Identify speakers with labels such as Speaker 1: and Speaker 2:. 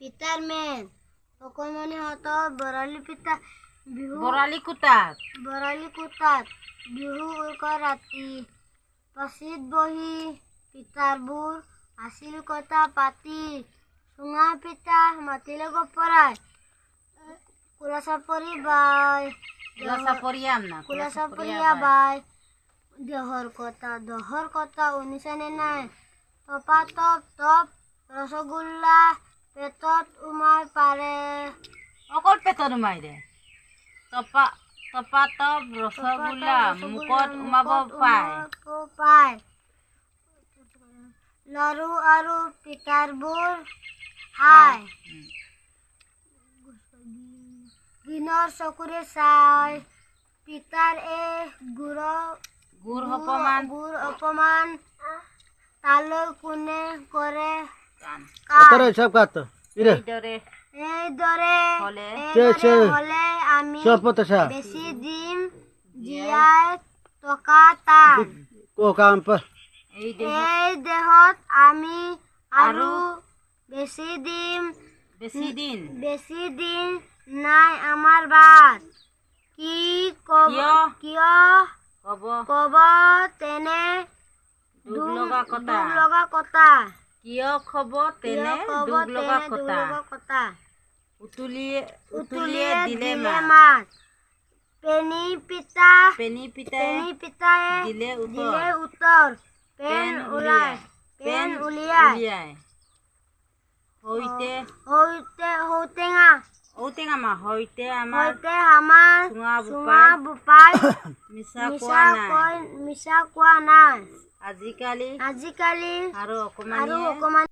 Speaker 1: পিতাৰ মেল অকণমানিহঁতৰ বৰালি পিতা বিহু
Speaker 2: বৰালি কুটাত
Speaker 1: বিহু উৰুকাৰ ৰাতি পাচিত বহি পিতাৰবোৰ আছিল কথা পাতি চুঙা পিতা মাতিলে গপৰাই কুলাচাপৰিয়া বাই দহৰ কথা শুনিছেনে নাই টপা টপ ৰসগোল্লা পেটত উমাই পাৰে
Speaker 2: অকল পেটত উমাই দে টপা টপ ৰসগোল্লা মুখত উমাব পায়
Speaker 1: লাৰু আৰু পিঠাবোৰ খায় দিনৰ চকুৰে চাই পিতাৰ এই গুড় অপমান তালৈ কোনে কৰে এইদৰে হলে আমি বেছি দিম জীয়াই থকা তাক এই দেহত আমি আৰু বেছি দিন নাই আমাৰ বাট কি কিয় কব তেনে দুখ লগা কথা উতুলিয়ে দিলে মাত পেনী পিতায়ে দিলে উত্তৰ পেন উলিয়াই সৈতে আমাৰ চুঙা বোপাই মিছা কোৱা নাই আজিকালি আৰু অকণমান